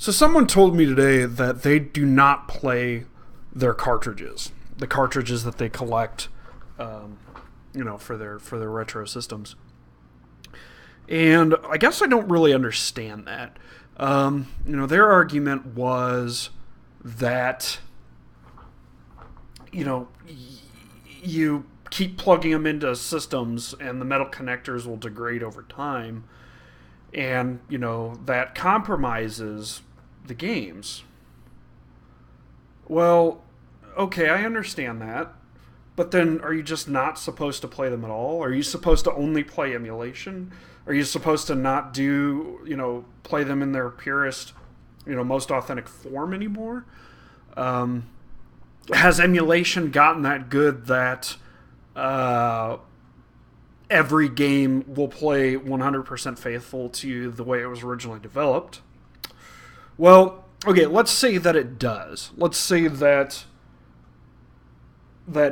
So someone told me today that they do not play their cartridges, the cartridges that they collect, for their retro systems. And I guess I don't really understand that. Their argument was that, you keep plugging them into systems and the metal connectors will degrade over time. And, that compromises the games. Well, okay, I understand that. But then are you just not supposed to play them at all? Are you supposed to only play emulation? Are you supposed to not play them in their purest, most authentic form anymore? Has emulation gotten that good that every game will play 100% faithful to the way it was originally developed? Well, okay, let's say that it does. Let's say that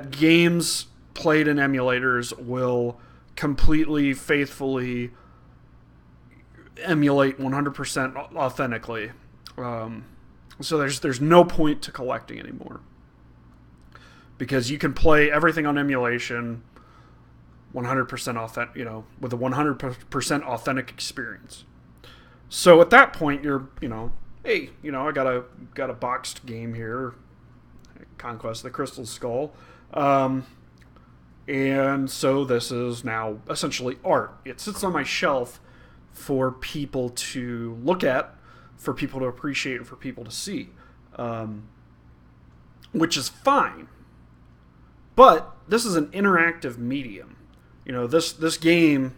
games played in emulators will completely, faithfully emulate 100% authentically. So there's no point to collecting anymore. Because you can play everything on emulation 100% authentic, with a 100% authentic experience. So at that point, you're, hey, I got a boxed game here, Conquest of the Crystal Skull, and so this is now essentially art. It sits on my shelf for people to look at, for people to appreciate, and for people to see, which is fine. But this is an interactive medium. This game,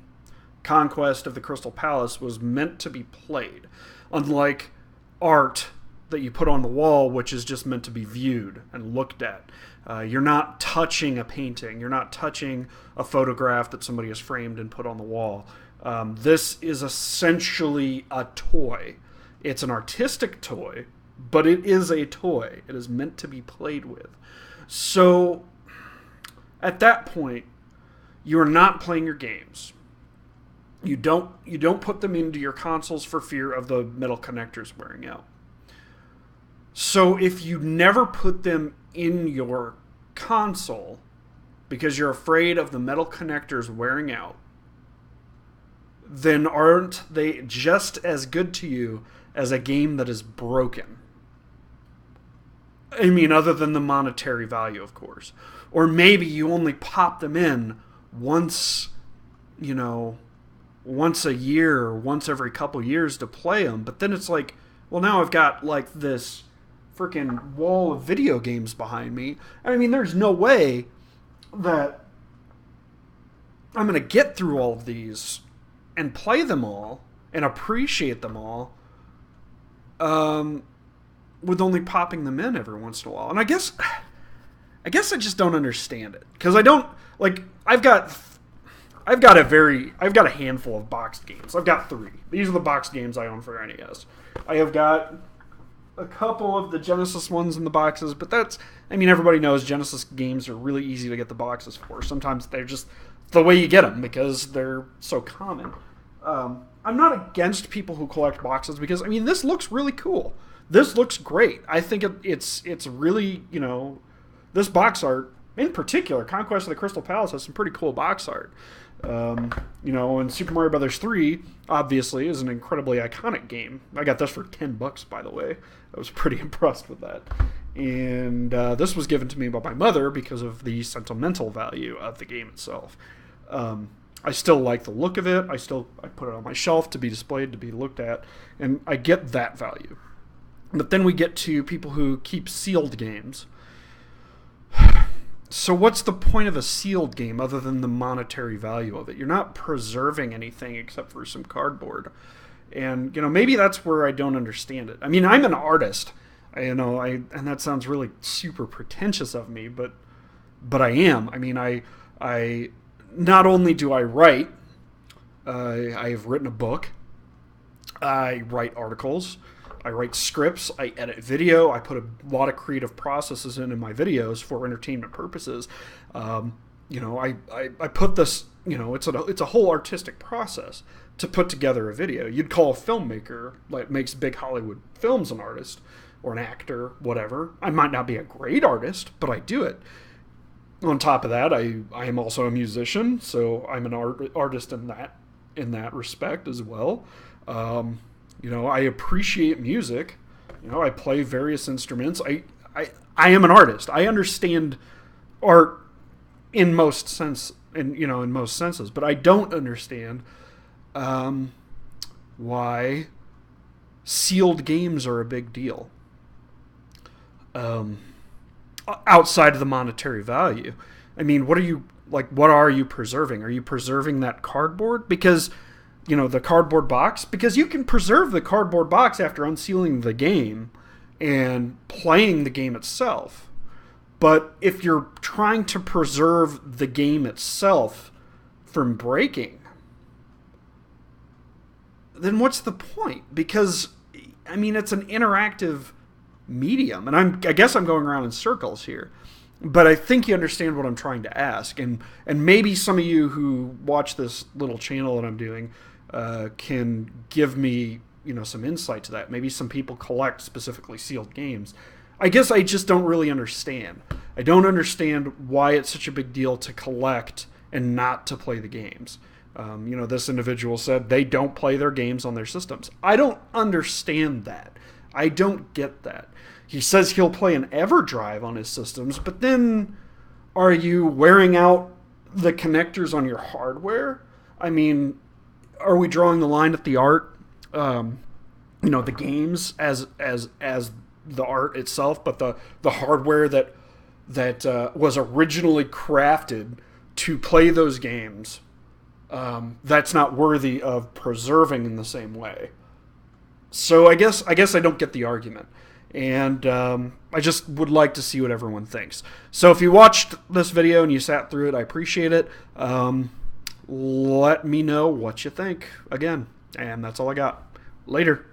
Conquest of the Crystal Palace, was meant to be played. Unlike art that you put on the wall, which is just meant to be viewed and looked at. You're not touching a painting. You're not touching a photograph that somebody has framed and put on the wall. This is essentially a toy. It's an artistic toy, but it is a toy. It is meant to be played with. So at that point, you are not playing your games. You don't put them into your consoles for fear of the metal connectors wearing out. So if you never put them in your console because you're afraid of the metal connectors wearing out, then aren't they just as good to you as a game that is broken? I mean, other than the monetary value, of course. Or maybe you only pop them in once a year or once every couple years to play them. But then it's like, well, now I've got like this freaking wall of video games behind me. I mean, there's no way that I'm going to get through all of these and play them all and appreciate them all with only popping them in every once in a while. And I guess I just don't understand it, because I don't like. I've got a handful of boxed games. I've got 3. These are the boxed games I own for NES. I have got a couple of the Genesis ones in the boxes, but everybody knows Genesis games are really easy to get the boxes for. Sometimes they're just the way you get them because they're so common. I'm not against people who collect boxes because, this looks really cool. This looks great. I think it's really, this box art, in particular, Conquest of the Crystal Palace has some pretty cool box art. And Super Mario Bros. 3, obviously, is an incredibly iconic game. I got this for $10, by the way. I was pretty impressed with that. And this was given to me by my mother because of the sentimental value of the game itself. I still like the look of it. I put it on my shelf to be displayed, to be looked at, and I get that value. But then we get to people who keep sealed games. So what's the point of a sealed game other than the monetary value of it? You're not preserving anything except for some cardboard. And, maybe that's where I don't understand it. I'm an artist, and that sounds really super pretentious of me, but I am. I not only do I write, I have written a book, I write articles, I write scripts, I edit video, I put a lot of creative processes in my videos for entertainment purposes. I put this, it's a whole artistic process to put together a video. You'd call a filmmaker that makes big Hollywood films an artist or an actor, whatever. I might not be a great artist, but I do it. On top of that, I am also a musician, so I'm an artist in that respect as well. I appreciate music. I play various instruments. I am an artist. I understand art in most senses, but I don't understand why sealed games are a big deal. Outside of the monetary value. I mean, what are you preserving? Are you preserving that cardboard? Because, the cardboard box? Because you can preserve the cardboard box after unsealing the game and playing the game itself. But if you're trying to preserve the game itself from breaking, then what's the point? Because, it's an interactive medium, and I guess I'm going around in circles here, but I think you understand what I'm trying to ask, and maybe some of you who watch this little channel that I'm doing can give me some insight to that. Maybe some people collect specifically sealed games. I guess I just don't really understand. I don't understand why it's such a big deal to collect and not to play the games. This individual said they don't play their games on their systems. I don't understand that. I don't get that. He says he'll play an EverDrive on his systems, but then are you wearing out the connectors on your hardware? Are we drawing the line at the art? The games as the art itself, but the hardware that was originally crafted to play those games, that's not worthy of preserving in the same way. So I guess I don't get the argument. And I just would like to see what everyone thinks. So if you watched this video and you sat through it, I appreciate it. Let me know what you think. Again, and that's all I got. Later.